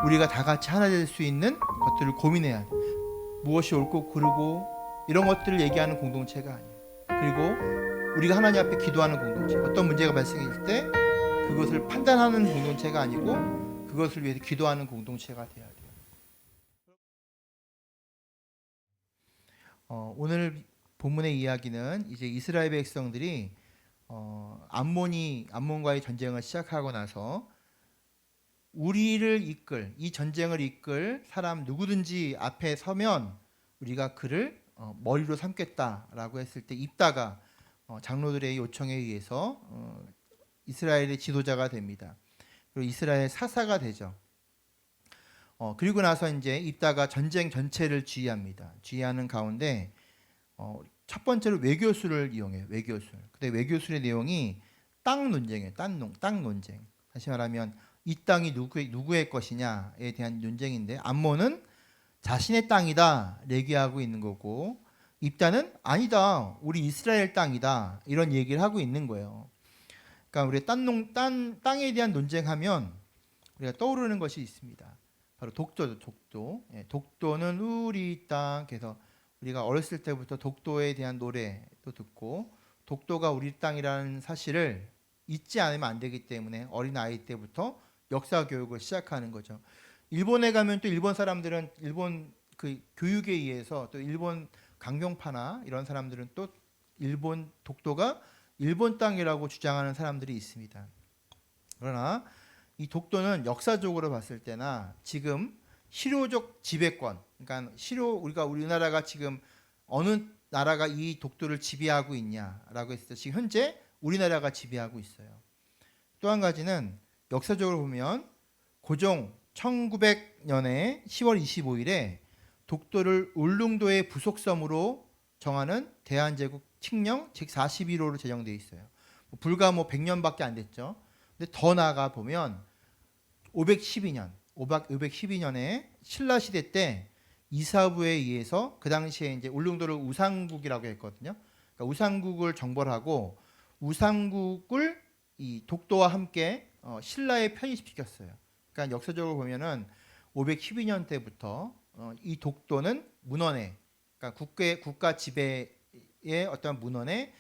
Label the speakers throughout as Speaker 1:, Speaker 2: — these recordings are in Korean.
Speaker 1: 우리가 다 같이 하나 될 수 있는 것들을 고민해야 돼. 무엇이 옳고 그르고 이런 것들을 얘기하는 공동체가 아니에요. 그리고 우리가 하나님 앞에 기도하는 공동체, 어떤 문제가 발생했을 때 그것을 판단하는 공동체가 아니고 그것을 위해서 기도하는 공동체가 돼야 돼요. 오늘 본문의 이야기는 이제 이스라엘 백성들이 암몬과의 전쟁을 시작하고 나서 이 전쟁을 이끌 사람 누구든지 앞에 서면 우리가 그를 머리로 삼겠다라고 했을 때 입다가 장로들의 요청에 의해서 이스라엘의 지도자가 됩니다. 그리고 이스라엘 사사가 되죠. 그리고 나서 이제 입다가 전쟁 전체를 지휘합니다. 지휘하는 가운데 첫 번째로 외교술을 이용해요. 외교술. 근데 외교술의 내용이 땅 논쟁이에요. 땅 논쟁. 다시 말하면 이 땅이 누구의 것이냐에 대한 논쟁인데 암몬은 자신의 땅이다 얘기하고 있는 거고 입다는 아니다. 우리 이스라엘 땅이다. 이런 얘기를 하고 있는 거예요. 그러니까 우리 땅에 대한 논쟁하면 우리가 떠오르는 것이 있습니다. 바로 독도죠. 독도. 독도는 우리 땅. 그래서 우리가 어렸을 때부터 독도에 대한 노래도 듣고 독도가 우리 땅이라는 사실을 잊지 않으면 안 되기 때문에 어린 아이 때부터 역사 교육을 시작하는 거죠. 일본에 가면 또 일본 사람들은 일본 그 교육에 의해서 또 일본 강경파나 이런 사람들은 또 일본 독도가 일본 땅이라고 주장하는 사람들이 있습니다. 그러나 이 독도는 역사적으로 봤을 때나 지금 실효적 지배권, 그러니까 우리나라가 지금 어느 나라가 이 독도를 지배하고 있냐라고 했을 때 지금 현재 우리나라가 지배하고 있어요. 또 한 가지는 역사적으로 보면 고종 1900년에 10월 25일에 독도를 울릉도의 부속섬으로 정하는 대한제국 칙령 제41호로 제정되어 있어요. 불과 100년밖에 안 됐죠. 근데 더 나아가 보면 512년에 신라 시대 때 이사부에 의해서 그 당시에 이제 울릉도를 우상국이라고 했거든요. 그러니까 우상국을 정벌하고 우상국을 이 독도와 함께 신라에 편입시켰어요. 그러니까 역사적으로 보면은 512년 때부터 이 독도는 문헌에, 그러니까 국가 지배의 어떤 문헌에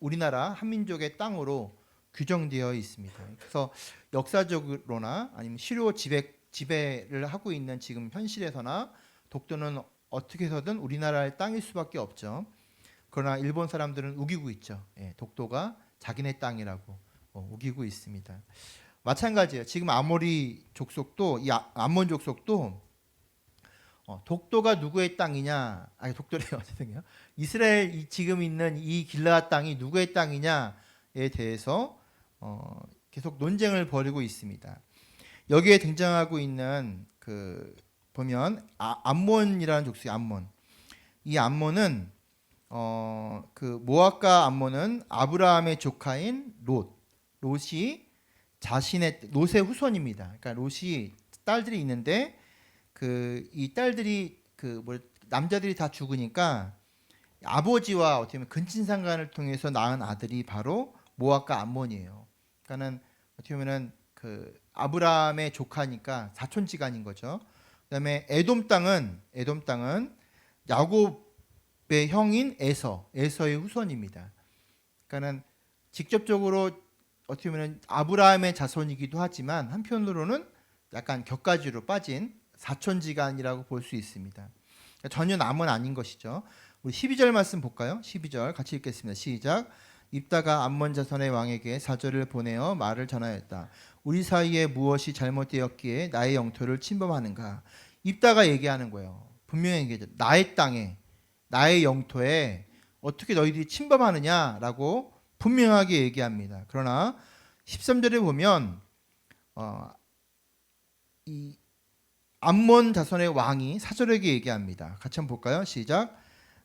Speaker 1: 우리나라 한민족의 땅으로 규정되어 있습니다. 그래서 역사적으로나 아니면 실효 지배를 하고 있는 지금 현실에서나 독도는 어떻게 해서든 우리나라의 땅일 수밖에 없죠. 그러나 일본 사람들은 우기고 있죠. 독도가 자기네 땅이라고 우기고 있습니다. 마찬가지예요. 지금 아모리 족속도 이 암몬 족속도 독도가 누구의 땅이냐? 아니 독도래요. 죄송해요. 이스라엘 지금 있는 이 길라앗 땅이 누구의 땅이냐에 대해서 계속 논쟁을 벌이고 있습니다. 여기에 등장하고 있는 보면 암몬이라는 족속이 암몬. 이 암몬은 그 모압과 암몬은 아브라함의 조카인 롯이 롯의 후손입니다. 그러니까 롯이 딸들이 있는데 이 딸들이 남자들이 다 죽으니까 아버지와 어떻게 보면 근친상간을 통해서 낳은 아들이 바로 모압과 암몬이에요. 그러니까는 어떻게 보면은 아브라함의 조카니까 사촌지간인 거죠. 그다음에 에돔 땅은 야곱의 형인 에서의 후손입니다. 그러니까는 직접적으로 어떻게 보면 아브라함의 자손이기도 하지만 한편으로는 약간 격가지로 빠진 사촌지간이라고 볼 수 있습니다. 그러니까 전혀 남은 아닌 것이죠. 우리 12절 말씀 볼까요? 12절 같이 읽겠습니다. 시작. 입다가 암몬 자손의 왕에게 사절을 보내어 말을 전하였다. 우리 사이에 무엇이 잘못되었기에 나의 영토를 침범하는가? 입다가 얘기하는 거예요. 분명히 얘기하죠. 나의 땅에, 나의 영토에 어떻게 너희들이 침범하느냐라고 분명하게 얘기합니다. 그러나 13절에 보면 이 암몬 자손의 왕이 사절에게 얘기합니다. 같이 한번 볼까요? 시작.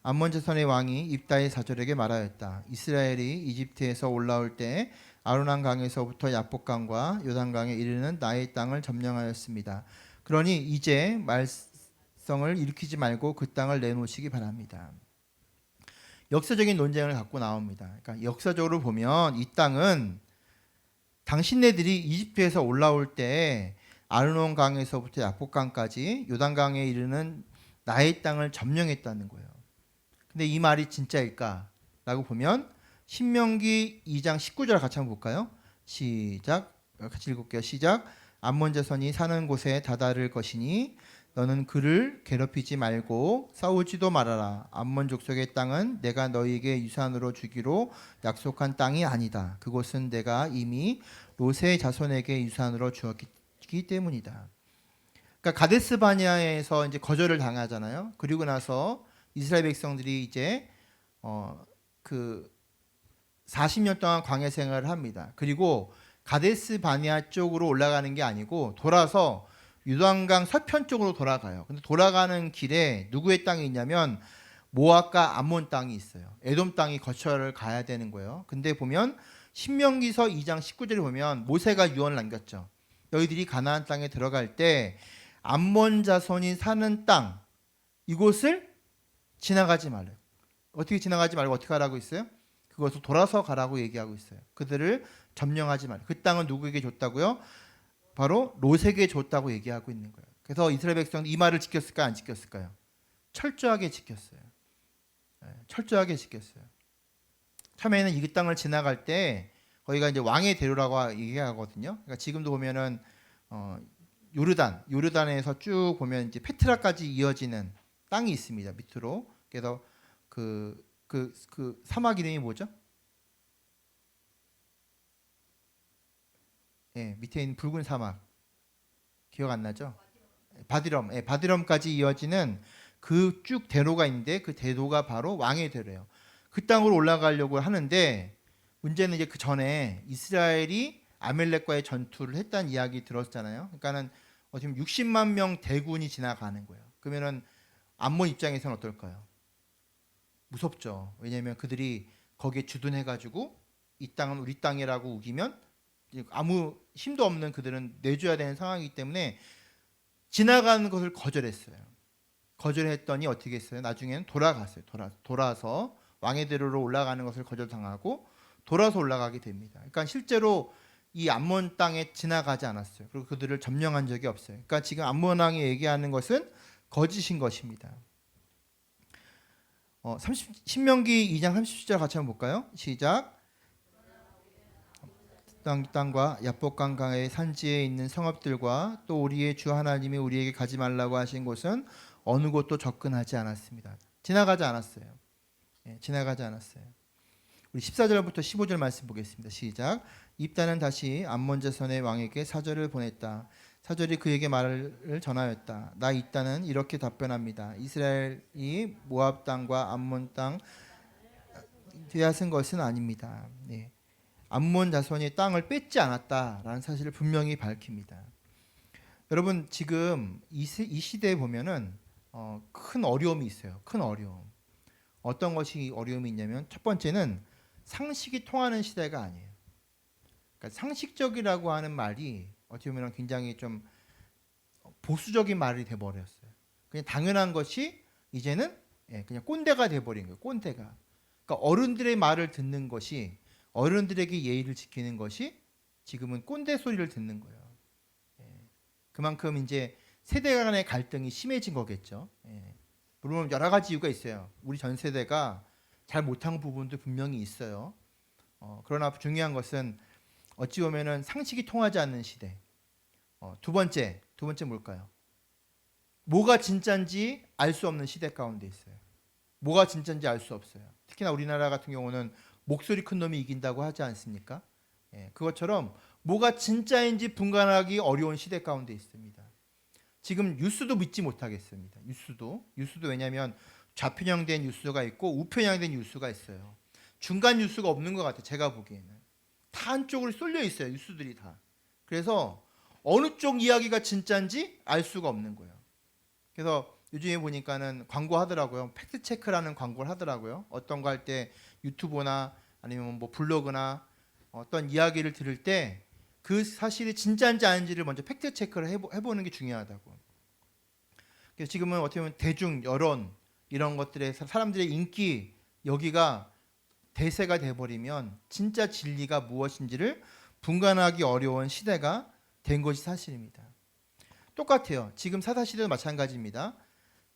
Speaker 1: 암몬 자손의 왕이 입다의 사절에게 말하였다. 이스라엘이 이집트에서 올라올 때 아르논 강에서부터 야복강과 요단강에 이르는 나의 땅을 점령하였습니다. 그러니 이제 말썽을 일으키지 말고 그 땅을 내놓으시기 바랍니다. 역사적인 논쟁을 갖고 나옵니다. 그러니까 역사적으로 보면 이 땅은 당신네들이 이집트에서 올라올 때 아르논 강에서부터 야복강까지 요단강에 이르는 나의 땅을 점령했다는 거예요. 근데 이 말이 진짜일까라고 보면 신명기 2장 19절 같이 한번 볼까요? 시작. 같이 읽을게요. 시작. 암몬 자손이 사는 곳에 다다를 것이니 너는 그를 괴롭히지 말고 싸우지도 말아라. 암몬 족속의 땅은 내가 너희에게 유산으로 주기로 약속한 땅이 아니다. 그곳은 내가 이미 롯의 자손에게 유산으로 주었기 때문이다. 그러니까 가데스 바네아에서 이제 거절을 당하잖아요. 그리고 나서 이스라엘 백성들이 이제 그 40년 동안 광야 생활을 합니다. 그리고 가데스 바네아 쪽으로 올라가는 게 아니고 돌아서 요단강 서편 쪽으로 돌아가요. 근데 돌아가는 길에 누구의 땅이 있냐면 모압과 암몬 땅이 있어요. 에돔 땅이 거쳐를 가야 되는 거예요. 근데 보면 신명기서 2장 19절에 보면 모세가 유언을 남겼죠. 너희들이 가나안 땅에 들어갈 때 암몬 자손이 사는 땅 이곳을 지나가지 말래요. 어떻게 지나가지 말고 어떻게 하라고 있어요? 그것을 돌아서 가라고 얘기하고 있어요. 그들을 점령하지 말고. 그 땅은 누구에게 줬다고요? 바로 롯에게 줬다고 얘기하고 있는 거예요. 그래서 이스라엘 백성이 이 말을 지켰을까요? 안 지켰을까요? 철저하게 지켰어요. 철저하게 지켰어요. 처음에는 이 땅을 지나갈 때 거기가 이제 왕의 대로라고 얘기하거든요. 그러니까 지금도 보면은 요르단에서 쭉 보면 이제 페트라까지 이어지는 땅이 있습니다. 밑으로. 그래서 그 사막 이름이 뭐죠? 예, 밑에 있는 붉은 사막 기억 안 나죠? 바디럼, 바디럼까지 이어지는 그 쭉 대로가 있는데 그 대로가 바로 왕의 대로예요. 그 땅으로 올라가려고 하는데 문제는 이제 그 전에 이스라엘이 아멜렉과의 전투를 했다는 이야기 들었잖아요. 그러니까는 지금 60만 명 대군이 지나가는 거예요. 그러면은 암몬 입장에서는 어떨까요? 무섭죠. 왜냐하면 그들이 거기에 주둔해가지고 이 땅은 우리 땅이라고 우기면 아무 힘도 없는 그들은 내줘야 되는 상황이기 때문에 지나가는 것을 거절했어요. 거절했더니 어떻게 했어요? 나중에는 돌아갔어요. 돌아서 왕의 대로로 올라가는 것을 거절당하고 돌아서 올라가게 됩니다. 그러니까 실제로 이 암몬 땅에 지나가지 않았어요. 그리고 그들을 점령한 적이 없어요. 그러니까 지금 암몬 왕이 얘기하는 것은 거짓인 것입니다. 신명기 2장 30절 같이 한번 볼까요? 시작. 땅과 야복강 강의 산지에 있는 성읍들과 또 우리의 주 하나님이 우리에게 가지 말라고 하신 곳은 어느 곳도 접근하지 않았습니다. 지나가지 않았어요. 지나가지 않았어요. 우리 14절부터 15절 말씀 보겠습니다. 시작. 입다는 다시 암몬 자손의 왕에게 사절을 보냈다. 사절이 그에게 말을 전하였다. 나 입다는 이렇게 답변합니다. 이스라엘이 모압 땅과 암몬 땅 빼앗은 것은 아닙니다. 네. 암몬 자손이 땅을 뺏지 않았다라는 사실을 분명히 밝힙니다. 여러분 지금 이 시대에 보면은 큰 어려움이 있어요. 큰 어려움. 어떤 것이 어려움이 있냐면 첫 번째는 상식이 통하는 시대가 아니에요. 그러니까 상식적이라고 하는 말이 어떻게 보면 굉장히 좀 보수적인 말이 돼버렸어요. 그냥 당연한 것이 이제는 그냥 꼰대가 돼버린 거예요. 꼰대가. 그러니까 어른들의 말을 듣는 것이 어른들에게 예의를 지키는 것이 지금은 꼰대 소리를 듣는 거예요. 그만큼 이제 세대 간의 갈등이 심해진 거겠죠. 물론 여러 가지 이유가 있어요. 우리 전 세대가 잘 못한 부분도 분명히 있어요. 그러나 중요한 것은 어찌 보면은 상식이 통하지 않는 시대. 두 번째 뭘까요? 뭐가 진짜인지 알 수 없는 시대 가운데 있어요. 뭐가 진짜인지 알 수 없어요. 특히나 우리나라 같은 경우는 목소리 큰 놈이 이긴다고 하지 않습니까? 그것처럼 뭐가 진짜인지 분간하기 어려운 시대 가운데 있습니다. 지금 뉴스도 믿지 못하겠습니다. 뉴스도 왜냐하면 좌편향된 뉴스가 있고 우편향된 뉴스가 있어요. 중간 뉴스가 없는 것 같아요. 제가 보기에는 다 한쪽으로 쏠려 있어요. 뉴스들이 다. 그래서 어느 쪽 이야기가 진짜인지 알 수가 없는 거예요. 그래서 요즘에 보니까는 광고 하더라고요. 팩트 체크라는 광고를 하더라고요. 어떤 거 할 때 유튜브나 아니면 뭐 블로그나 어떤 이야기를 들을 때 그 사실이 진짜인지 아닌지를 먼저 팩트 체크를 해보는 게 중요하다고. 그래서 지금은 어떻게 보면 대중 여론 이런 것들에 사람들의 인기 여기가 대세가 돼버리면 진짜 진리가 무엇인지를 분간하기 어려운 시대가 된 것이 사실입니다. 똑같아요. 지금 사사시대도 마찬가지입니다.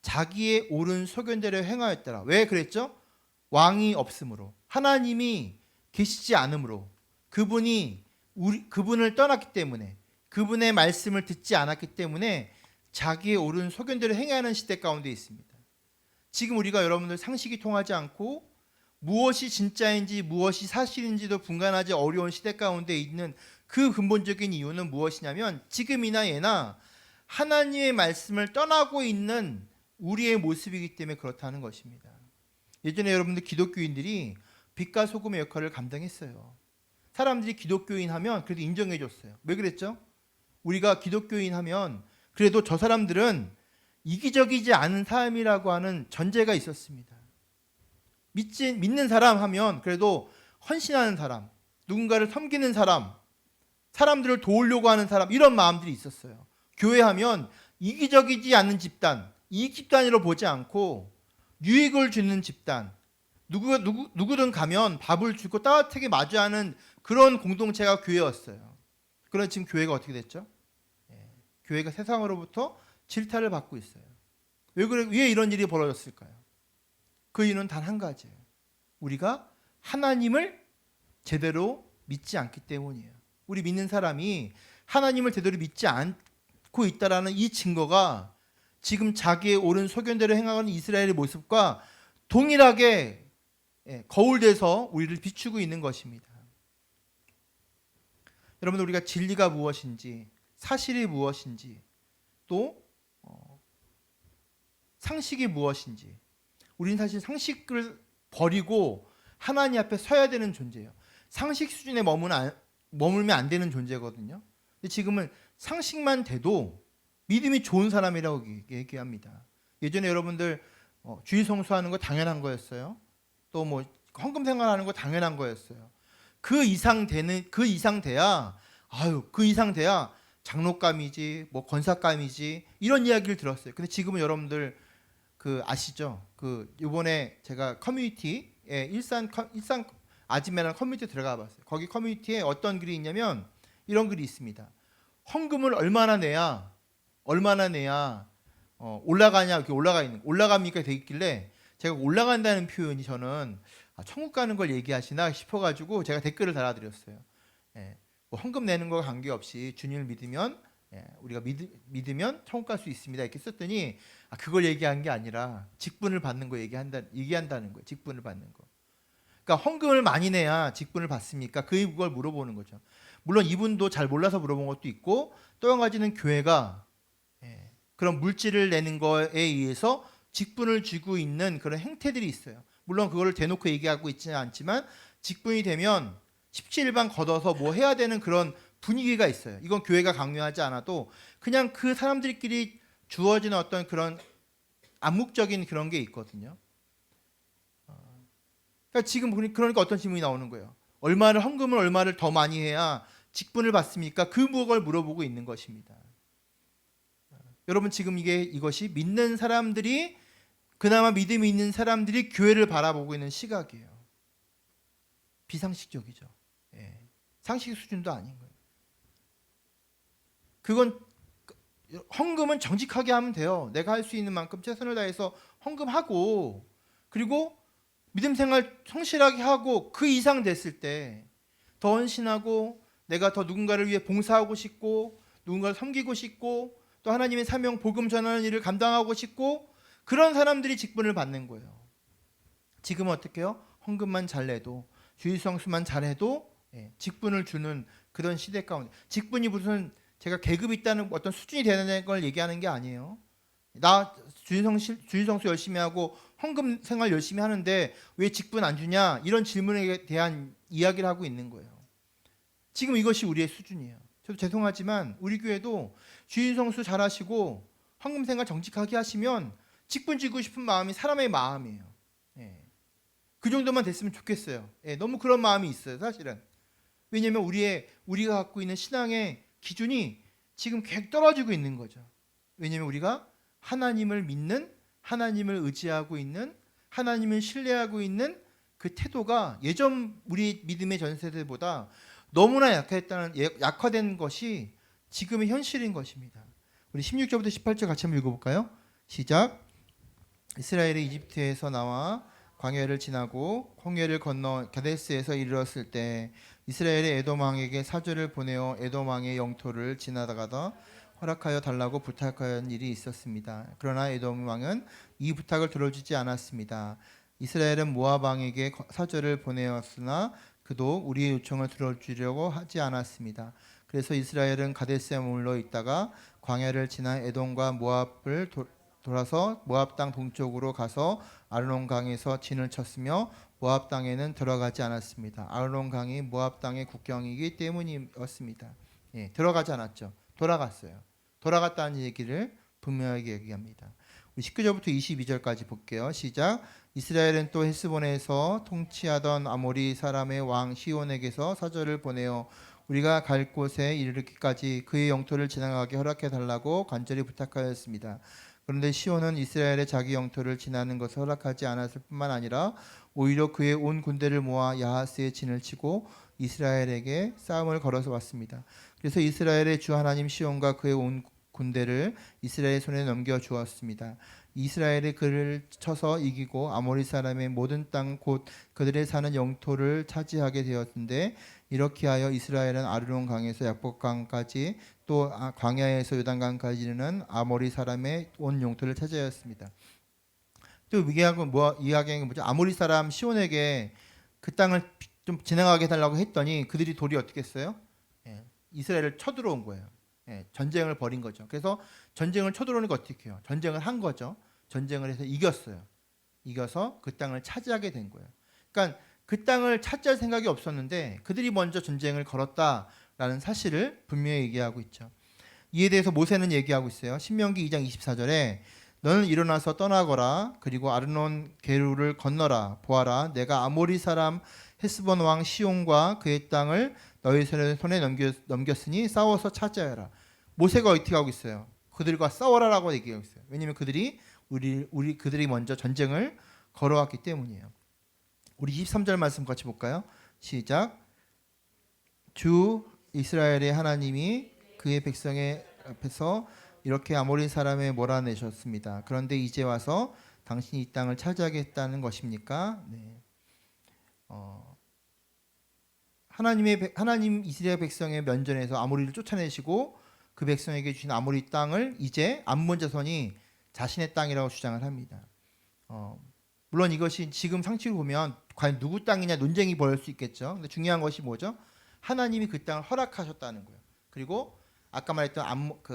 Speaker 1: 자기의 옳은 소견대로 행하였더라. 왜 그랬죠? 왕이 없으므로, 하나님이 계시지 않으므로, 그분을 떠났기 때문에, 그분의 말씀을 듣지 않았기 때문에 자기의 옳은 소견대로 행하는 시대 가운데 있습니다. 지금 우리가 여러분들 상식이 통하지 않고 무엇이 진짜인지 무엇이 사실인지도 분간하기 어려운 시대 가운데 있는 그 근본적인 이유는 무엇이냐면 지금이나 예나 하나님의 말씀을 떠나고 있는 우리의 모습이기 때문에 그렇다는 것입니다. 예전에 여러분들 기독교인들이 빛과 소금의 역할을 감당했어요. 사람들이 기독교인 하면 그래도 인정해 줬어요. 왜 그랬죠? 우리가 기독교인 하면 그래도 저 사람들은 이기적이지 않은 삶이라고 하는 전제가 있었습니다. 믿는 사람 하면 그래도 헌신하는 사람, 누군가를 섬기는 사람, 사람들을 도우려고 하는 사람, 이런 마음들이 있었어요. 교회 하면 이기적이지 않은 집단, 이익 집단으로 보지 않고 유익을 주는 집단, 누구든 가면 밥을 주고 따뜻하게 마주하는 그런 공동체가 교회였어요. 그런데 지금 교회가 어떻게 됐죠? 교회가 세상으로부터 질타를 받고 있어요. 왜 이런 일이 벌어졌을까요? 그 이유는 단 한 가지예요. 우리가 하나님을 제대로 믿지 않기 때문이에요. 우리 믿는 사람이 하나님을 제대로 믿지 않고 있다라는 이 증거가 지금 자기의 옳은 소견대로 행하는 이스라엘의 모습과 동일하게 거울돼서 우리를 비추고 있는 것입니다. 여러분, 우리가 진리가 무엇인지, 사실이 무엇인지, 또 상식이 무엇인지, 우리는 사실 상식을 버리고 하나님 앞에 서야 되는 존재예요. 상식 수준에 머물면 안 되는 존재거든요. 근데 지금은 상식만 돼도 믿음이 좋은 사람이라고 얘기합니다. 예전에 여러분들 주일 성수하는 거 당연한 거였어요. 또 뭐 헌금 생활하는 거 당연한 거였어요. 그 이상 돼야 장로감이지, 뭐 권사감이지, 이런 이야기를 들었어요. 근데 지금은 여러분들 아시죠? 이번에 제가 커뮤니티에 일산 아지매라는 커뮤니티에 들어가 봤어요. 거기 커뮤니티에 어떤 글이 있냐면 이런 글이 있습니다. 헌금을 얼마나 내야 올라가냐, 이렇게 올라갑니까 돼 있길래 제가 올라간다는 표현이 저는 천국 가는 걸 얘기하시나 싶어가지고 제가 댓글을 달아드렸어요. 뭐 헌금 내는 거와 관계없이 주님을 믿으면 우리가 믿으면 천국 갈 수 있습니다. 이렇게 썼더니 그걸 얘기한 게 아니라 직분을 받는 거 얘기한다는 거예요. 직분을 받는 거. 그러니까 헌금을 많이 내야 직분을 받습니까? 그걸 물어보는 거죠. 물론 이분도 잘 몰라서 물어본 것도 있고, 또 한 가지는 교회가 그런 물질을 내는 거에 의해서 직분을 주고 있는 그런 행태들이 있어요. 물론 그거를 대놓고 얘기하고 있지는 않지만 직분이 되면 17반 걷어서 뭐 해야 되는 그런 분위기가 있어요. 이건 교회가 강요하지 않아도 그냥 그 사람들끼리 주어지는 어떤 그런 암묵적인 그런 게 있거든요. 그러니까 지금 그러니까 어떤 질문이 나오는 거예요. 헌금을 얼마를 더 많이 해야 직분을 받습니까? 그걸 물어보고 있는 것입니다. 여러분, 지금 이것이 믿는 사람들이, 그나마 믿음이 있는 사람들이 교회를 바라보고 있는 시각이에요. 비상식적이죠. 상식 수준도 아닌 거예요. 그건 헌금은 정직하게 하면 돼요. 내가 할 수 있는 만큼 최선을 다해서 헌금하고, 그리고 믿음 생활 성실하게 하고, 그 이상 됐을 때 더 헌신하고, 내가 더 누군가를 위해 봉사하고 싶고, 누군가를 섬기고 싶고, 또 하나님의 사명 복음 전하는 일을 감당하고 싶고, 그런 사람들이 직분을 받는 거예요. 지금은 어떻게 해요? 헌금만 잘 내도, 주일 성수만 잘해도 직분을 주는 그런 시대 가운데, 직분이 무슨 제가 계급이 있다는 어떤 수준이 되는 걸 얘기하는 게 아니에요. 나 주일 성수 열심히 하고 헌금 생활 열심히 하는데 왜 직분 안 주냐, 이런 질문에 대한 이야기를 하고 있는 거예요. 지금 이것이 우리의 수준이에요. 저도 죄송하지만 우리 교회도 주일 성수 잘하시고 헌금 생활 정직하게 하시면 직분 주고 싶은 마음이 사람의 마음이에요. 그 정도만 됐으면 좋겠어요. 너무 그런 마음이 있어요, 사실은. 왜냐하면 우리가 갖고 있는 신앙의 기준이 지금 계속 떨어지고 있는 거죠. 왜냐하면 우리가 하나님을 믿는, 하나님을 의지하고 있는, 하나님을 신뢰하고 있는 그 태도가 예전 우리 믿음의 전 세대보다 너무나 약화된 것이 지금의 현실인 것입니다. 우리 16절부터 18절 같이 한번 읽어볼까요? 시작. 이스라엘이 이집트에서 나와 광야를 지나고 홍해를 건너 가데스에서 이르렀을 때 이스라엘이 에돔 왕에게 사절을 보내어 에돔 왕의 영토를 지나다가다 허락하여 달라고 부탁한 일이 있었습니다. 그러나 에돔 왕은 이 부탁을 들어주지 않았습니다. 이스라엘은 모압 왕에게 사절을 보내었으나 그도 우리의 요청을 들어주려고 하지 않았습니다. 그래서 이스라엘은 가데스에 머물러 있다가 광야를 지나 에돔과 모압을 돌아서 모압 땅 동쪽으로 가서 아르논 강에서 진을 쳤으며 모압 땅에는 들어가지 않았습니다. 아르논 강이 모압 땅의 국경이기 때문이었습니다. 예, 들어가지 않았죠. 돌아갔어요. 돌아갔다는 얘기를 분명하게 얘기합니다. 우리 19절부터 22절까지 볼게요. 시작. 이스라엘은 또 헤스본에서 통치하던 아모리 사람의 왕 시온에게서 사절을 보내어 우리가 갈 곳에 이르기까지 그의 영토를 지나가게 허락해 달라고 간절히 부탁하였습니다. 그런데 시온은 이스라엘의 자기 영토를 지나는 것을 허락하지 않았을 뿐만 아니라 오히려 그의 온 군대를 모아 야하스에 진을 치고 이스라엘에게 싸움을 걸어서 왔습니다. 그래서 이스라엘의 주 하나님 시온과 그의 온 군대를 이스라엘의 손에 넘겨 주었습니다. 이스라엘이 그를 쳐서 이기고 아모리 사람의 모든 땅 곧 그들의 사는 영토를 차지하게 되었는데 이렇게 하여 이스라엘은 아르논 강에서 야복 강까지 또 광야에서 요단강까지는 아모리 사람의 온 영토를 차지하였습니다. 또 이야기는 뭐죠? 아모리 사람 시온에게 그 땅을 좀 지나가게 해달라고 했더니 그들이 도리 어떻게 했어요? 예, 이스라엘을 쳐들어온 거예요. 예, 전쟁을 벌인 거죠. 그래서 전쟁을 쳐들어오니까 어떻게 해요? 전쟁을 한 거죠. 전쟁을 해서 이겼어요. 이겨서 그 땅을 차지하게 된 거예요. 그러니까 그 땅을 차지할 생각이 없었는데 그들이 먼저 전쟁을 걸었다라는 사실을 분명히 얘기하고 있죠. 이에 대해서 모세는 얘기하고 있어요. 신명기 2장 24절에 너는 일어나서 떠나거라. 그리고 아르논 계루를 건너라. 보아라. 내가 아모리 사람 헤스본 왕 시온과 그의 땅을 너희 손에 넘겼으니 싸워서 차지하여라. 모세가 어떻게 하고 있어요? 그들과 싸워라라고 얘기하고 있어요. 왜냐하면 그들이 그들이 먼저 전쟁을 걸어왔기 때문이에요. 우리 23절 말씀 같이 볼까요? 시작. 주 이스라엘의 하나님이 그의 백성의 앞에서 이렇게 아모리 사람에 몰아내셨습니다. 그런데 이제 와서 당신이 이 땅을 차지하겠다는 것입니까? 네. 하나님 이스라엘 백성의 면전에서 아모리를 쫓아내시고 그 백성에게 주신 아모리 땅을 이제 암몬 자손이 자신의 땅이라고 주장을 합니다. 물론 이것이 지금 상식으로 보면 과연 누구 땅이냐 논쟁이 벌일 수 있겠죠. 근데 중요한 것이 뭐죠? 하나님이 그 땅을 허락하셨다는 거예요. 그리고 아까 말했던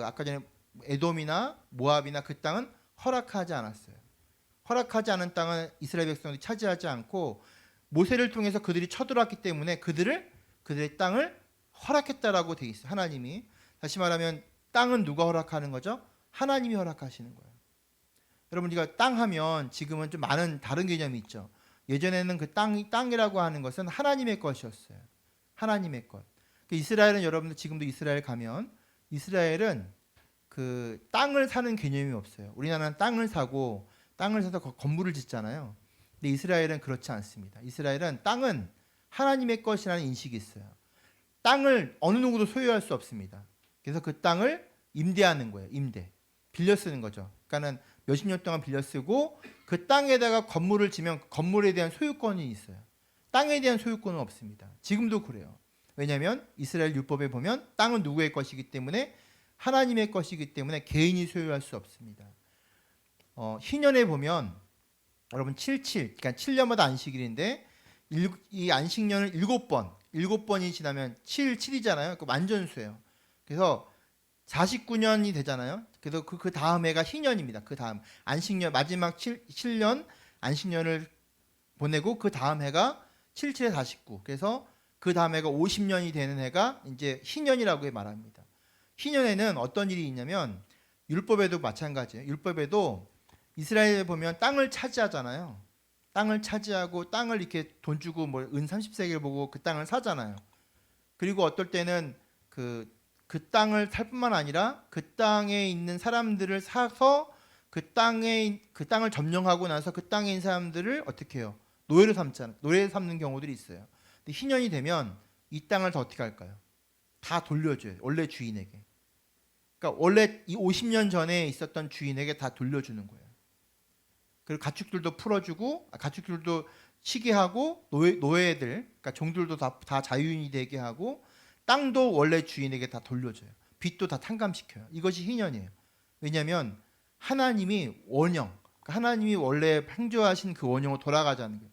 Speaker 1: 아까 전에 에돔이나 모압이나 그 땅은 허락하지 않았어요. 허락하지 않은 땅은 이스라엘 백성들이 차지하지 않고 모세를 통해서 그들이 쳐들어왔기 때문에 그들의 땅을 허락했다라고 돼 있어요. 하나님이. 다시 말하면 땅은 누가 허락하는 거죠? 하나님이 허락하시는 거예요. 여러분 우리가 땅 하면 지금은 좀 많은 다른 개념이 있죠. 예전에는 그 땅이라고 하는 것은 하나님의 것이었어요. 하나님의 것. 이스라엘은 여러분들 지금도 이스라엘 가면 이스라엘은 그 땅을 사는 개념이 없어요. 우리나라는 땅을 사서 건물을 짓잖아요. 근데 이스라엘은 그렇지 않습니다. 이스라엘은 땅은 하나님의 것이라는 인식이 있어요. 땅을 어느 누구도 소유할 수 없습니다. 그래서 그 땅을 임대하는 거예요. 빌려 쓰는 거죠. 그러니까는 몇십 년 동안 빌려 쓰고 그 땅에다가 건물을 지면 건물에 대한 소유권이 있어요. 땅에 대한 소유권은 없습니다. 지금도 그래요. 왜냐하면 이스라엘 율법에 보면 땅은 누구의 것이기 때문에 하나님의 것이기 때문에 개인이 소유할 수 없습니다. 희년에 보면 여러분 77, 그러니까 7년마다 안식일인데 이 안식년을 7번이 지나면 7이잖아요. 그 만전수예요. 그래서 49년이 되잖아요. 그래서 그 다음 해가 희년입니다. 그 다음 안식년 마지막 7년 안식년을 보내고 그 다음 해가 77에 49. 그래서 그 다음 해가 50년이 되는 해가 이제 희년이라고 말합니다. 희년에는 어떤 일이 있냐면 율법에도 마찬가지예요. 율법에도 이스라엘에 보면 땅을 차지하잖아요. 땅을 차지하고 땅을 이렇게 돈 주고 뭐 은 30세겔 보고 그 땅을 사잖아요. 그리고 어떨 때는 그 땅을 살 뿐만 아니라 그 땅에 있는 사람들을 사서 그 땅을 점령하고 나서 그 땅에 있는 사람들을 어떻게 해요? 노예로 삼는 경우들이 있어요. 근데 희년이 되면 이 땅을 더 어떻게 할까요? 다 돌려줘요. 원래 주인에게. 그러니까 원래 이 50년 전에 있었던 주인에게 다 돌려주는 거예요. 그리고 가축들도 풀어주고, 가축들도 쉬게 하고, 노예들, 그러니까 종들도 다 자유인이 되게 하고, 땅도 원래 주인에게 다 돌려줘요. 빚도 다 탕감시켜요. 이것이 희년이에요. 왜냐하면 하나님이 원형, 그러니까 하나님이 원래 창조하신 그 원형으로 돌아가자는 거예요.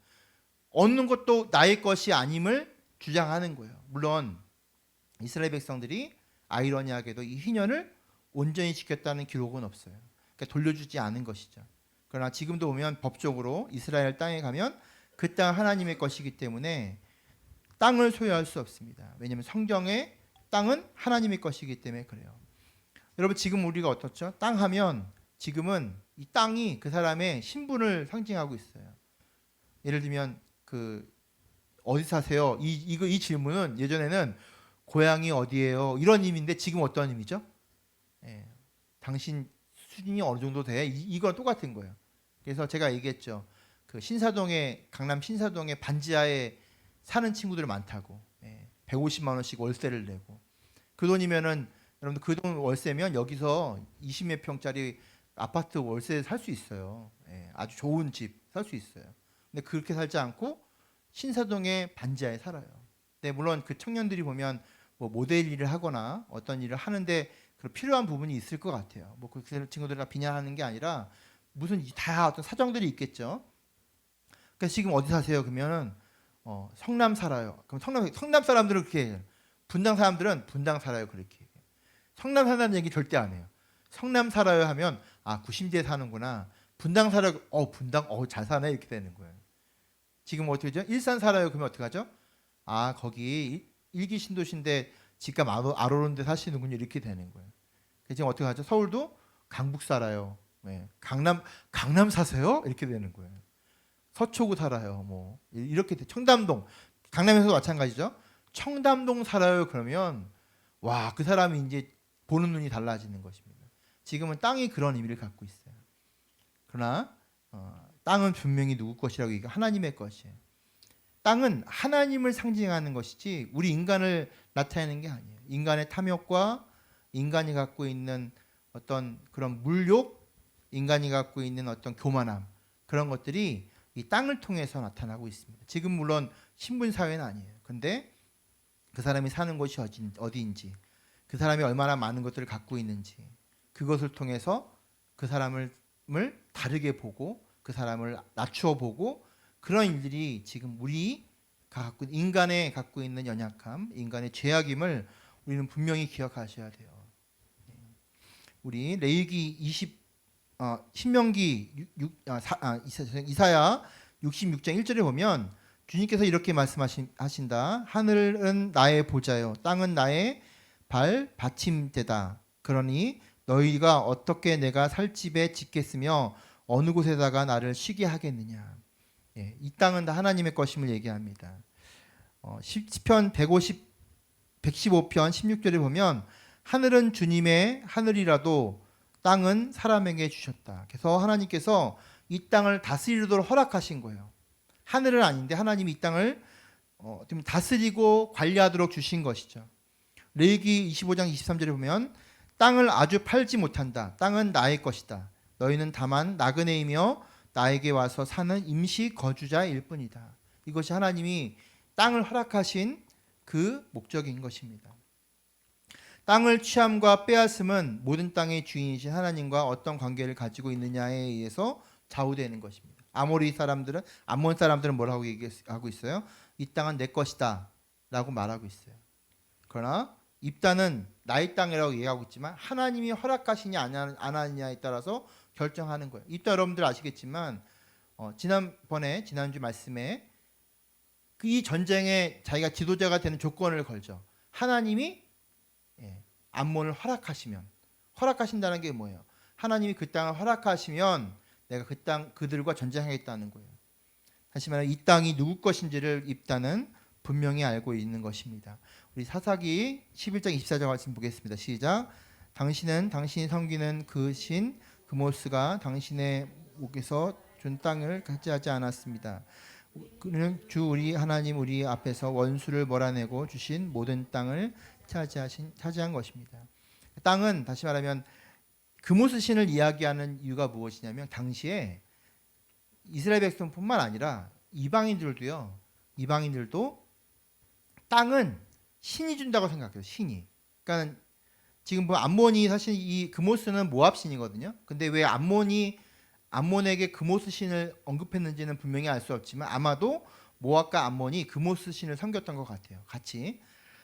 Speaker 1: 얻는 것도 나의 것이 아님을 주장하는 거예요. 물론 이스라엘 백성들이 아이러니하게도 이 희년을 온전히 지켰다는 기록은 없어요. 그러니까 돌려주지 않은 것이죠. 그러나 지금도 보면 법적으로 이스라엘 땅에 가면 그 땅 하나님의 것이기 때문에 땅을 소유할 수 없습니다. 왜냐하면 성경의 땅은 하나님의 것이기 때문에 그래요. 여러분 지금 우리가 어떻죠? 땅 하면 지금은 이 땅이 그 사람의 신분을 상징하고 있어요. 예를 들면 그 어디 사세요? 이 질문은 예전에는 고향이 어디예요? 이런 의미인데 지금 어떤 의미죠? 예, 당신 수준이 어느 정도 돼? 이건 똑같은 거예요. 그래서 제가 얘기했죠. 그 신사동에 강남 신사동에 반지하에 사는 친구들이 많다고. 150만 원씩 월세를 내고 그 돈이면은 여러분들 그 돈 월세면 여기서 20몇 평짜리 아파트 월세 살 수 있어요. 아주 좋은 집 살 수 있어요. 근데 그렇게 살지 않고 신사동의 반지하에 살아요. 근데 물론 그 청년들이 보면 뭐 모델 일을 하거나 어떤 일을 하는데 필요한 부분이 있을 것 같아요. 뭐 그 친구들을 다 비난하는 게 아니라 무슨 다 어떤 사정들이 있겠죠. 그러니까 지금 어디 사세요? 그러면은 성남 살아요. 그럼 성남 사람들은 그렇게 해요. 분당 사람들은 분당 살아요. 그렇게 해요. 성남 사는 얘기 절대 안 해요. 성남 살아요 하면 아 구심지에 사는구나. 분당 살아요. 분당 잘 사네 이렇게 되는 거예요. 지금 어떻게 되죠? 일산 살아요. 그러면 어떻게 하죠? 아 거기 일기 신도시인데 집값 안 오르는데 사시는군요. 이렇게 되는 거예요. 지금 어떻게 하죠? 서울도 강북 살아요. 강남 사세요? 이렇게 되는 거예요. 서초구 살아요. 뭐 이렇게 돼. 청담동 강남에서도 마찬가지죠. 청담동 살아요. 그러면 와 그 사람이 이제 보는 눈이 달라지는 것입니다. 지금은 땅이 그런 의미를 갖고 있어요. 그러나 땅은 분명히 누구 것이라고 얘기해요. 하나님의 것이에요. 땅은 하나님을 상징하는 것이지 우리 인간을 나타내는 게 아니에요. 인간의 탐욕과 인간이 갖고 있는 어떤 그런 물욕, 인간이 갖고 있는 어떤 교만함 그런 것들이 이 땅을 통해서 나타나고 있습니다. 지금 물론 신분 사회는 아니에요. 근데 그 사람이 사는 곳이 어디인지, 그 사람이 얼마나 많은 것들을 갖고 있는지 그것을 통해서 그 사람을 다르게 보고 그 사람을 낮추어 보고 그런 일들이 지금 인간의 갖고 있는 연약함, 인간의 죄악임을 우리는 분명히 기억하셔야 돼요. 우리 레위기 신명기 이사야 66장 1절에 보면 주님께서 이렇게 말씀하신다. 하늘은 나의 보좌요, 땅은 나의 발 받침대다. 그러니 너희가 어떻게 내가 살 집에 짓겠으며 어느 곳에다가 나를 쉬게 하겠느냐. 이 땅은 다 하나님의 것임을 얘기합니다. 시편 115편 16절에 보면 하늘은 주님의 하늘이라도 땅은 사람에게 주셨다. 그래서 하나님께서 이 땅을 다스리도록 허락하신 거예요. 하늘은 아닌데 하나님이 이 땅을 좀 다스리고 관리하도록 주신 것이죠. 레위기 25장 23절에 보면 땅을 아주 팔지 못한다. 땅은 나의 것이다. 너희는 다만 나그네이며 나에게 와서 사는 임시 거주자일 뿐이다. 이것이 하나님이 땅을 허락하신 그 목적인 것입니다. 땅을 취함과 빼앗음은 모든 땅의 주인이신 하나님과 어떤 관계를 가지고 있느냐에 의해서 좌우되는 것입니다. 암몬 사람들은 뭐라고 얘기하고 있어요? 이 땅은 내 것이다 라고 말하고 있어요. 그러나 입다는 나의 땅이라고 얘기하고 있지만 하나님이 허락하시냐 안 하느냐에 따라서 결정하는 거예요. 입다 여러분들 아시겠지만 지난주 말씀에 이 전쟁에 자기가 지도자가 되는 조건을 걸죠. 하나님이 암몬을 허락하신다는 게 뭐예요? 하나님이 그 땅을 허락하시면 내가 그들과 전쟁하겠다는 거예요. 다시 말해 이 땅이 누구 것인지를 입다는 분명히 알고 있는 것입니다. 우리 사사기 11장 24절 말씀 보겠습니다. 시작. 당신이 섬기는 그 신 그모스가 당신의 목에서 준 땅을 차지하지 않았습니다. 그는 주 우리 하나님 우리 앞에서 원수를 몰아내고 주신 모든 땅을 차지한 것입니다. 땅은 다시 말하면 그모스 신을 이야기하는 이유가 무엇이냐면 당시에 이스라엘 백성뿐만 아니라 이방인들도 땅은 신이 준다고 생각해요. 신이. 그러니까 지금 뭐 암몬이 사실 이 그모스는 모압 신이거든요. 근데 왜 암몬에게 그모스 신을 언급했는지는 분명히 알 수 없지만 아마도 모압과 암몬이 그모스 신을 섬겼던 것 같아요. 같이.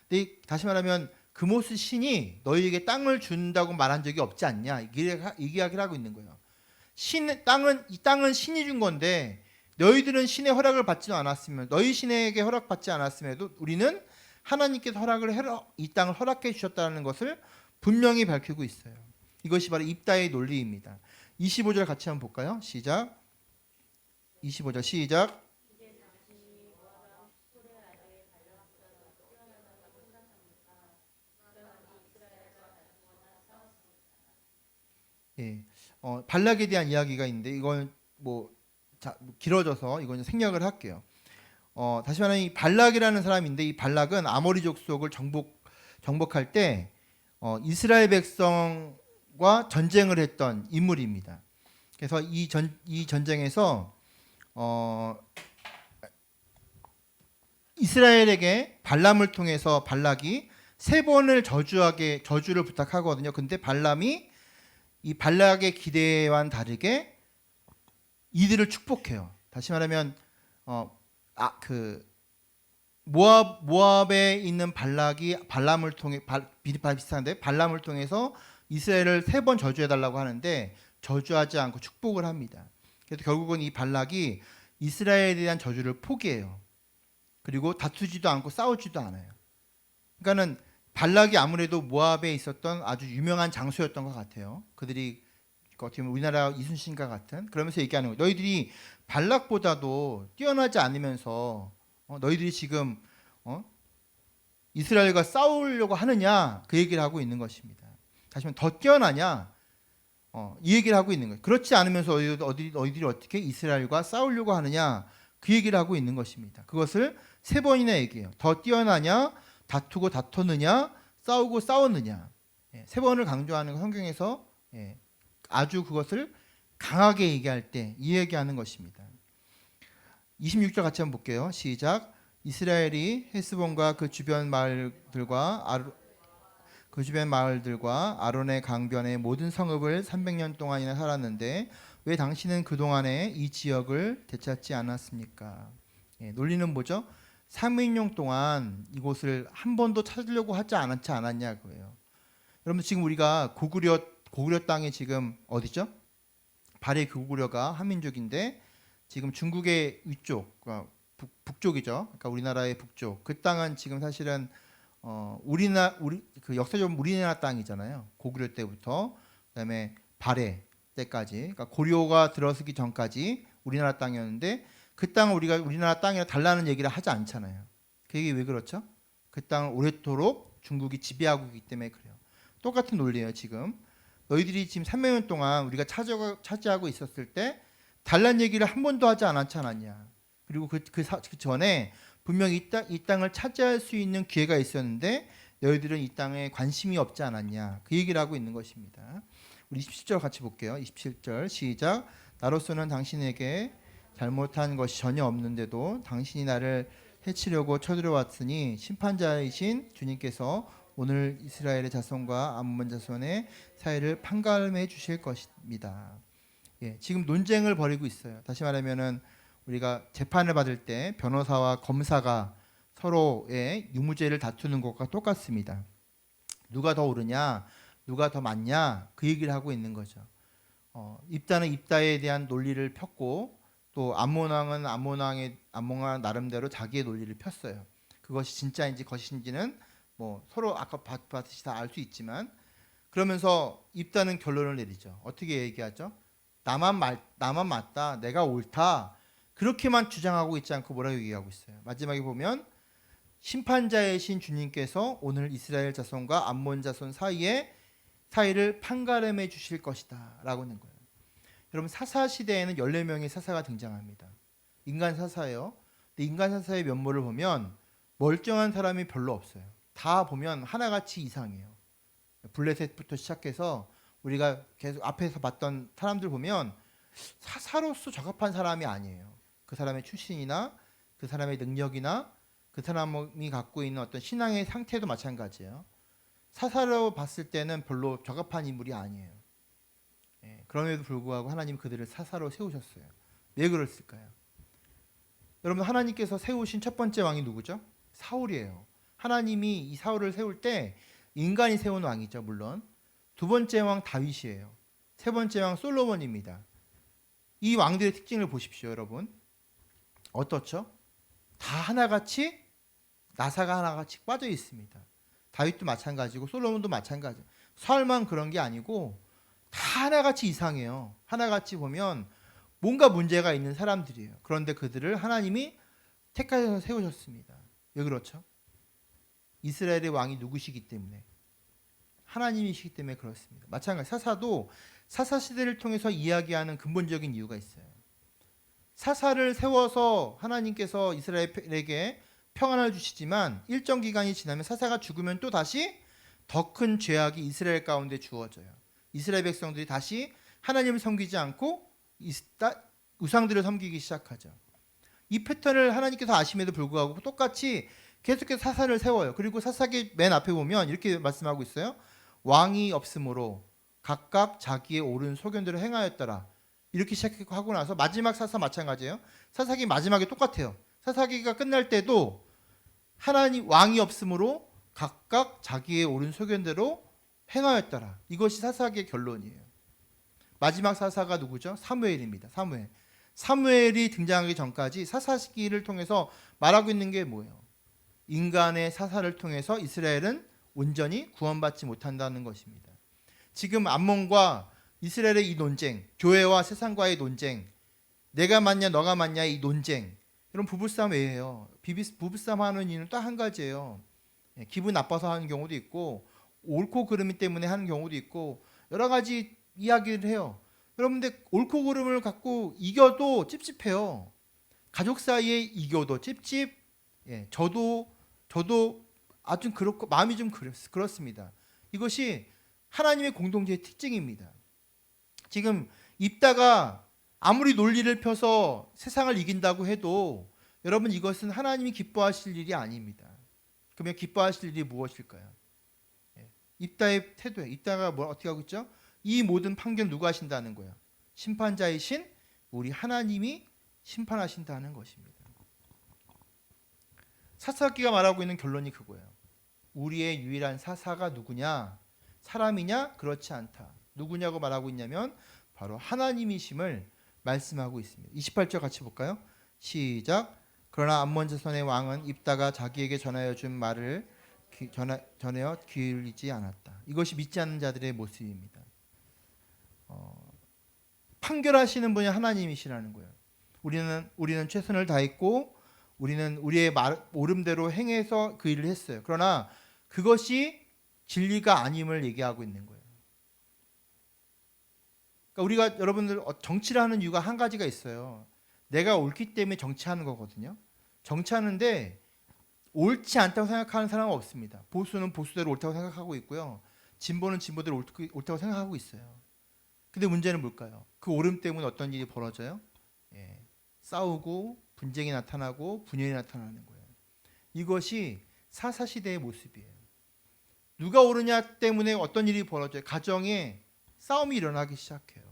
Speaker 1: 근데 다시 말하면 그모스 신이 너희에게 땅을 준다고 말한 적이 없지 않냐 이 이야기를 하고 있는 거예요. 이 땅은 신이 준 건데 너희들은 신의 허락을 받지 않았으면 너희 신에게 허락받지 않았음에도 우리는 하나님께서 이 땅을 허락해 주셨다는 것을 분명히 밝히고 있어요. 이것이 바로 입다의 논리입니다. 25절 같이 한번 볼까요? 시작. 25절 시작. 예, 발락에 대한 이야기가 있는데 이건 뭐 길어져서 이건 생략을 할게요. 다시 말하면 이 발락이라는 사람인데 이 발락은 아모리 족속을 정복할 때 이스라엘 백성과 전쟁을 했던 인물입니다. 그래서 이 전쟁에서 이스라엘에게 발람을 통해서 발락이 3번을 저주를 부탁하거든요. 근데 발람이 이 발락의 기대와는 다르게 이들을 축복해요. 다시 말하면 모압에 있는 발락이 발람을 통해 비슷한데 발람을 통해서 이스라엘을 3번 저주해 달라고 하는데 저주하지 않고 축복을 합니다. 그래서 결국은 이 발락이 이스라엘에 대한 저주를 포기해요. 그리고 다투지도 않고 싸우지도 않아요. 그러니까는 발락이 아무래도 모압에 있었던 아주 유명한 장소였던 것 같아요. 그들이 어떻게 보면 우리나라 이순신과 같은 그러면서 얘기하는 거예요. 너희들이 발락보다도 뛰어나지 않으면서 너희들이 지금 이스라엘과 싸우려고 하느냐 그 얘기를 하고 있는 것입니다. 다시 말하면 더 뛰어나냐 이 얘기를 하고 있는 거예요. 그렇지 않으면서 너희들이 어떻게 이스라엘과 싸우려고 하느냐 그 얘기를 하고 있는 것입니다. 그것을 3번이나 얘기해요. 더 뛰어나냐, 다투고 다퉜느냐, 싸우고 싸웠느냐. 3번을 강조하는 성경에서 아주 그것을 강하게 얘기할 때 이 얘기하는 것입니다. 26절 같이 한번 볼게요. 시작. 이스라엘이 헤스본과 그 주변 마을들과 아론의 강변의 모든 성읍을 300년 동안이나 살았는데 왜 당신은 그동안에 이 지역을 되찾지 않았습니까? 논리는 뭐죠? 300년 동안 이곳을 한 번도 찾으려고 하지 않았냐고요. 여러분 지금 우리가 고구려 땅에 지금 어디죠? 발해 고구려가 한민족인데 지금 중국의 위쪽, 북쪽이죠. 그러니까 우리나라의 북쪽. 그 땅은 지금 사실은 역사적으로 우리나라 땅이잖아요. 고구려 때부터 그다음에 발해 때까지, 그러니까 고려가 들어서기 전까지 우리나라 땅이었는데 그 땅을 우리가 우리나라 땅이라 달라는 얘기를 하지 않잖아요. 그게 왜 그렇죠? 그 땅을 오랫도록 중국이 지배하고 있기 때문에 그래요. 똑같은 논리예요. 지금 너희들이 지금 300년 동안 우리가 차지하고 있었을 때 달란 얘기를 한 번도 하지 않았지 않았냐. 그리고 그 전에 분명히 이 땅을 차지할 수 있는 기회가 있었는데 너희들은 이 땅에 관심이 없지 않았냐. 그 얘기를 하고 있는 것입니다. 우리 27절 같이 볼게요. 27절 시작. 나로서는 당신에게 잘못한 것이 전혀 없는데도 당신이 나를 해치려고 쳐들어왔으니 심판자이신 주님께서 오늘 이스라엘의 자손과 암몬 자손의 사이를 판가름해 주실 것입니다. 지금 논쟁을 벌이고 있어요. 다시 말하면은 우리가 재판을 받을 때 변호사와 검사가 서로의 유무죄를 다투는 것과 똑같습니다. 누가 더 옳으냐, 누가 더 맞냐 그 얘기를 하고 있는 거죠. 입다는 입다에 대한 논리를 폈고 또 암몬 왕은 암몬 왕 나름대로 자기의 논리를 폈어요. 그것이 진짜인지 거짓인지는 뭐 서로 아까 봤듯이 다 알 수 있지만 그러면서 입다는 결론을 내리죠. 어떻게 얘기하죠? 나만 맞다, 내가 옳다 그렇게만 주장하고 있지 않고 뭐라고 얘기하고 있어요. 마지막에 보면 심판자이신 주님께서 오늘 이스라엘 자손과 암몬 자손 사이를 판가름해 주실 것이다 라고 하는 거예요. 여러분 사사 시대에는 14명의 사사가 등장합니다. 인간 사사예요. 근데 인간 사사의 면모를 보면 멀쩡한 사람이 별로 없어요. 다 보면 하나같이 이상해요. 블레셋부터 시작해서 우리가 계속 앞에서 봤던 사람들 보면 사사로서 적합한 사람이 아니에요. 그 사람의 출신이나 그 사람의 능력이나 그 사람이 갖고 있는 어떤 신앙의 상태도 마찬가지예요. 사사로 봤을 때는 별로 적합한 인물이 아니에요. 그럼에도 불구하고 하나님 그들을 사사로 세우셨어요. 왜 그랬을까요? 여러분, 하나님께서 세우신 첫 번째 왕이 누구죠? 사울이에요. 하나님이 이 사울을 세울 때 인간이 세운 왕이죠, 물론. 두 번째 왕 다윗이에요. 세 번째 왕 솔로몬입니다. 이 왕들의 특징을 보십시오, 여러분. 어떻죠? 다 하나같이 나사가 하나같이 빠져 있습니다. 다윗도 마찬가지고 솔로몬도 마찬가지. 사울만 그런 게 아니고 다 하나같이 이상해요. 하나같이 보면 뭔가 문제가 있는 사람들이에요. 그런데 그들을 하나님이 택하셔서 세우셨습니다. 왜 그렇죠? 이스라엘의 왕이 누구시기 때문에, 하나님이시기 때문에 그렇습니다. 마찬가지 사사도 사사 시대를 통해서 이야기하는 근본적인 이유가 있어요. 사사를 세워서 하나님께서 이스라엘에게 평안을 주시지만 일정 기간이 지나면 사사가 죽으면 또 다시 더 큰 죄악이 이스라엘 가운데 주어져요. 이스라엘 백성들이 다시 하나님을 섬기지 않고 우상들을 섬기기 시작하죠. 이 패턴을 하나님께서 아심에도 불구하고 똑같이 계속해서 사사를 세워요. 그리고 사사기 맨 앞에 보면 이렇게 말씀하고 있어요. 왕이 없으므로 각각 자기의 옳은 소견대로 행하였더라. 이렇게 시작하고 나서 마지막 사사 마찬가지예요. 사사기 마지막에 똑같아요. 사사기가 끝날 때도 하나님 왕이 없으므로 각각 자기의 옳은 소견대로 행하였더라. 이것이 사사기의 결론이에요. 마지막 사사가 누구죠? 사무엘입니다. 사무엘이 등장하기 전까지 사사기를 통해서 말하고 있는 게 뭐예요? 인간의 사사를 통해서 이스라엘은 온전히 구원받지 못한다는 것입니다. 지금 암몬과 이스라엘의 이 논쟁, 교회와 세상과의 논쟁, 내가 맞냐 너가 맞냐 이 논쟁, 이런 부부싸움 왜예요? 부부싸움 하는 이유는 딱 한 가지예요. 기분 나빠서 하는 경우도 있고 옳고 그름이 때문에 하는 경우도 있고 여러 가지 이야기를 해요. 여러분들 옳고 그름을 갖고 이겨도 찝찝해요. 가족 사이에 이겨도 찝찝. 저도 아주 그렇고 마음이 좀 그렇습니다. 이것이 하나님의 공동체의 특징입니다. 지금 입다가 아무리 논리를 펴서 세상을 이긴다고 해도 여러분 이것은 하나님이 기뻐하실 일이 아닙니다. 그러면 기뻐하실 일이 무엇일까요? 입다의 태도에 입다가 어떻게 하고 있죠? 이 모든 판결 누가 하신다는 거예요? 심판자이신 우리 하나님이 심판하신다는 것입니다. 사사기가 말하고 있는 결론이 그거예요. 우리의 유일한 사사가 누구냐? 사람이냐? 그렇지 않다. 누구냐고 말하고 있냐면 바로 하나님이심을 말씀하고 있습니다. 28절 같이 볼까요? 시작. 그러나 암몬 자손의 왕은 입다가 자기에게 전하여 준 말을 전하여 기울이지 않았다. 이것이 믿지 않는 자들의 모습입니다. 판결하시는 분이 하나님이시라는 거예요. 우리는 최선을 다했고 우리는 우리의 옳음대로 행해서 그 일을 했어요. 그러나 그것이 진리가 아님을 얘기하고 있는 거예요. 그러니까 우리가 여러분들 정치를 하는 이유가 한 가지가 있어요. 내가 옳기 때문에 정치하는 거거든요. 정치하는데 옳지 않다고 생각하는 사람은 없습니다. 보수는 보수대로 옳다고 생각하고 있고요. 진보는 진보대로 옳다고 생각하고 있어요. 근데 문제는 뭘까요? 그 옳음 때문에 어떤 일이 벌어져요? 싸우고 분쟁이 나타나고 분열이 나타나는 거예요. 이것이 사사시대의 모습이에요. 누가 옳으냐 때문에 어떤 일이 벌어져요? 가정에 싸움이 일어나기 시작해요.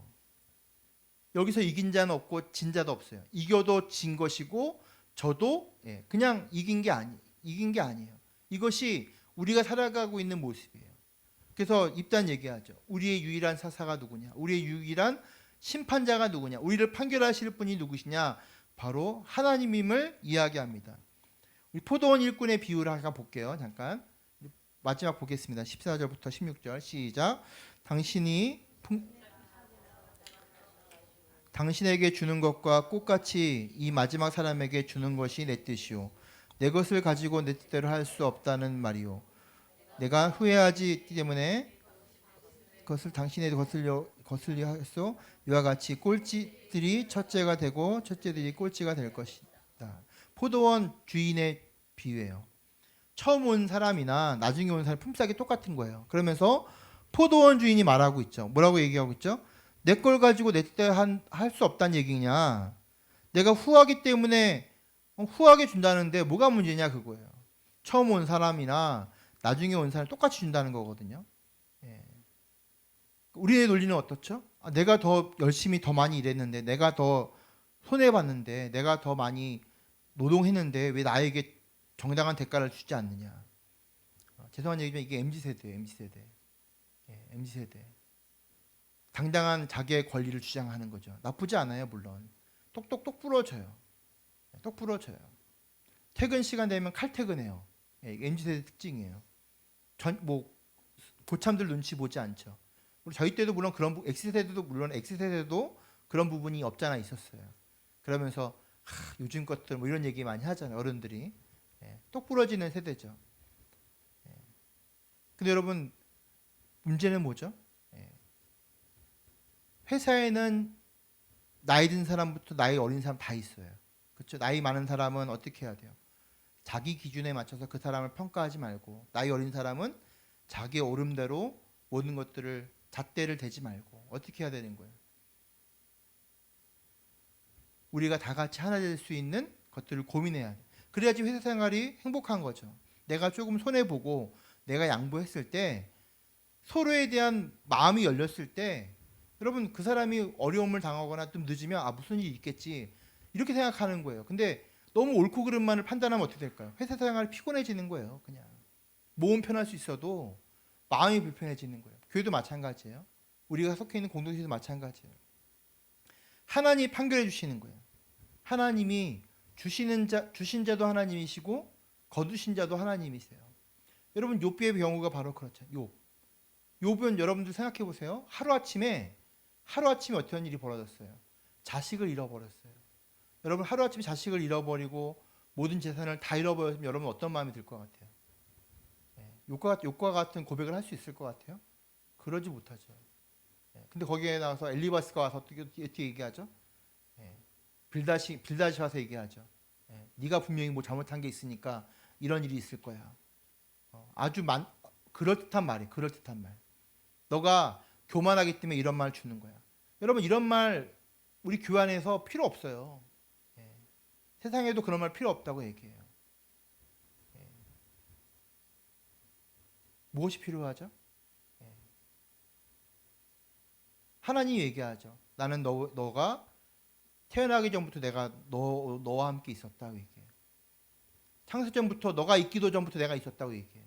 Speaker 1: 여기서 이긴 자는 없고 진 자도 없어요. 이겨도 진 것이고 저도 그냥 이긴 게 아니에요. 이것이 우리가 살아가고 있는 모습이에요. 그래서 입단 얘기하죠. 우리의 유일한 사사가 누구냐? 우리의 유일한 심판자가 누구냐? 우리를 판결하실 분이 누구시냐? 바로 하나님임을 이야기합니다. 우리 포도원 일꾼의 비유를 잠깐 볼게요. 잠깐 마지막 보겠습니다. 14절부터 16절 시작. 당신에게 주는 것과 꽃같이 이 마지막 사람에게 주는 것이 내 뜻이요 내 것을 가지고 내 뜻대로 할 수 없다는 말이요 내가 후회하지 때문에 그것을 당신에게 거슬려 하소. 이와 같이 꼴찌들이 첫째가 되고 첫째들이 꼴찌가 될 것이다. 포도원 주인의 비유예요. 처음 온 사람이나 나중에 온 사람 품삯이 똑같은 거예요. 그러면서 포도원 주인이 말하고 있죠. 뭐라고 얘기하고 있죠? 내 걸 가지고 내 때 할 수 없다는 얘기냐. 내가 후하기 때문에 후하게 준다는데 뭐가 문제냐 그거예요. 처음 온 사람이나 나중에 온 사람 똑같이 준다는 거거든요. 예. 우리의 논리는 어떻죠? 내가 더 열심히 더 많이 일했는데, 내가 더 손해봤는데, 내가 더 많이 노동했는데 왜 나에게 정당한 대가를 주지 않느냐. 죄송한 얘기지만 이게 MZ세대예요. MZ세대. 예, MZ세대. 당당한 자기의 권리를 주장하는 거죠. 나쁘지 않아요, 물론. 똑똑똑 부러져요. 똑 부러져요. 퇴근 시간 되면 칼퇴근해요. 예, MZ세대 특징이에요. 고참들 눈치 보지 않죠. 우리 저희 때도 물론 그런 X세대도 그런 부분이 없잖아 있었어요. 그러면서 요즘 것들 뭐 이런 얘기 많이 하잖아요. 어른들이. 예, 똑 부러지는 세대죠. 예. 근데 여러분 문제는 뭐죠? 예. 회사에는 나이 든 사람부터 나이 어린 사람 다 있어요. 그렇죠? 나이 많은 사람은 어떻게 해야 돼요? 자기 기준에 맞춰서 그 사람을 평가하지 말고, 나이 어린 사람은 자기 오름대로 모든 것들을 잣대를 대지 말고 어떻게 해야 되는 거예요? 우리가 다 같이 하나 될 수 있는 것들을 고민해야 돼. 그래야지 회사 생활이 행복한 거죠. 내가 조금 손해 보고 내가 양보했을 때, 서로에 대한 마음이 열렸을 때, 여러분 그 사람이 어려움을 당하거나 좀 늦으면 무슨 일이 있겠지 이렇게 생각하는 거예요. 근데 너무 옳고 그름만을 판단하면 어떻게 될까요? 회사 생활이 피곤해지는 거예요. 그냥 몸은 편할 수 있어도 마음이 불편해지는 거예요. 교회도 마찬가지예요. 우리가 속해 있는 공동체도 마찬가지예요. 하나님이 판결해 주시는 거예요. 하나님이 주신 자도 하나님이시고 거두신 자도 하나님이세요. 여러분 욥의 경우가 바로 그렇죠. 욥은 여러분들 생각해 보세요. 하루아침에 어떤 일이 벌어졌어요? 자식을 잃어버렸어요. 여러분 하루아침에 자식을 잃어버리고 모든 재산을 다 잃어버렸으면 여러분 어떤 마음이 들 것 같아요? 욥과 같은 고백을 할 수 있을 것 같아요? 그러지 못하죠. 근데 거기에 나와서 엘리바스가 와서 어떻게 얘기하죠? 빌다시 와서 얘기하죠. 네가 분명히 뭐 잘못한 게 있으니까 이런 일이 있을 거야. 그럴듯한 말이에요. 그럴듯한 말. 너가 교만하기 때문에 이런 말 주는 거야. 여러분 이런 말 우리 교회 안에서 필요 없어요. 세상에도 그런 말 필요 없다고 얘기해요. 무엇이 필요하죠? 하나님이 얘기하죠. 나는 너가 태어나기 전부터 내가 너와 함께 있었다고 얘기해요. 창세 전부터 너가 있기도 전부터 내가 있었다고 얘기해요.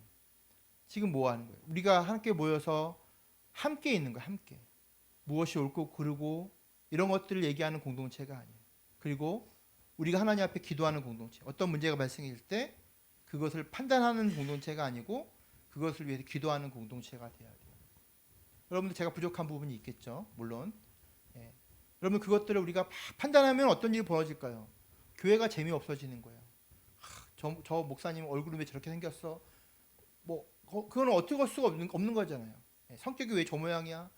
Speaker 1: 지금 뭐 하는 거예요? 우리가 함께 모여서 함께 있는 거예요. 함께. 무엇이 옳고 그르고 이런 것들을 얘기하는 공동체가 아니에요. 그리고 우리가 하나님 앞에 기도하는 공동체. 어떤 문제가 발생할 때 그것을 판단하는 공동체가 아니고 그것을 위해서 기도하는 공동체가 돼야 돼요. 여러분들 제가 부족한 부분이 있겠죠. 물론. 여러분 그것들을 우리가 판단하면 어떤 일이 벌어질까요? 교회가 재미없어지는 거예요. 저 목사님 얼굴이 왜 저렇게 생겼어? 그건 어떻게 할 수가 없는 거잖아요. 성격이 왜 저 모양이야?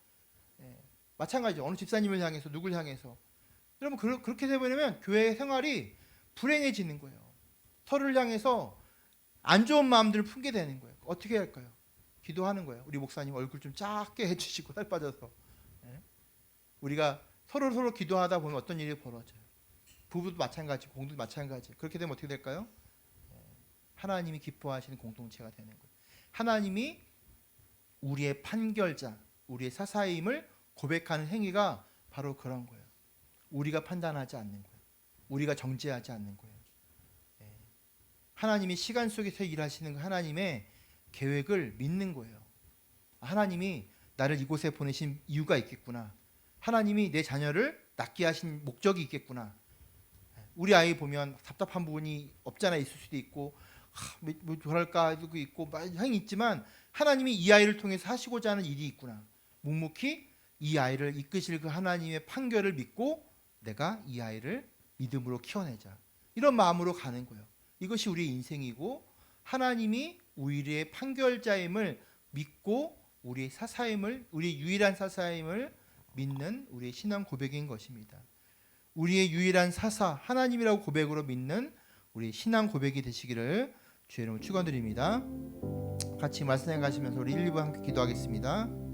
Speaker 1: 마찬가지죠. 어느 집사님을 향해서 누굴 향해서. 여러분 그렇게 되버리면 교회 생활이 불행해지는 거예요. 서로를 향해서 안 좋은 마음들을 품게 되는 거예요. 어떻게 할까요? 기도하는 거예요. 우리 목사님 얼굴 좀 작게 해주시고 살 빠져서. 우리가 서로 기도하다 보면 어떤 일이 벌어져요. 부부도 마찬가지, 공동도 마찬가지. 그렇게 되면 어떻게 될까요? 하나님이 기뻐하시는 공동체가 되는 거예요. 하나님이 우리의 판결자, 우리의 사사임을 고백하는 행위가 바로 그런 거예요. 우리가 판단하지 않는 거예요. 우리가 정죄하지 않는 거예요. 하나님이 시간 속에서 일하시는 하나님의 계획을 믿는 거예요. 하나님이 나를 이곳에 보내신 이유가 있겠구나. 하나님이 내 자녀를 낳게 하신 목적이 있겠구나. 우리 아이 보면 답답한 부분이 없잖아. 있을 수도 있고 뭐 저럴까 해도 있고 많이 있지만 하나님이 이 아이를 통해서 하시고자 하는 일이 있구나. 묵묵히 이 아이를 이끄실 그 하나님의 판결을 믿고 내가 이 아이를 믿음으로 키워내자. 이런 마음으로 가는 거예요. 이것이 우리의 인생이고 하나님이 우리의 판결자임을 믿고 우리의 사사임을, 우리의 유일한 사사임을 믿는 우리의 신앙 고백인 것입니다. 우리의 유일한 사사 하나님이라고 고백으로 믿는 우리 신앙 고백이 되시기를 주의 이름으로 축원드립니다. 같이 말씀해 가시면서 우리 1, 2부 함께 기도하겠습니다.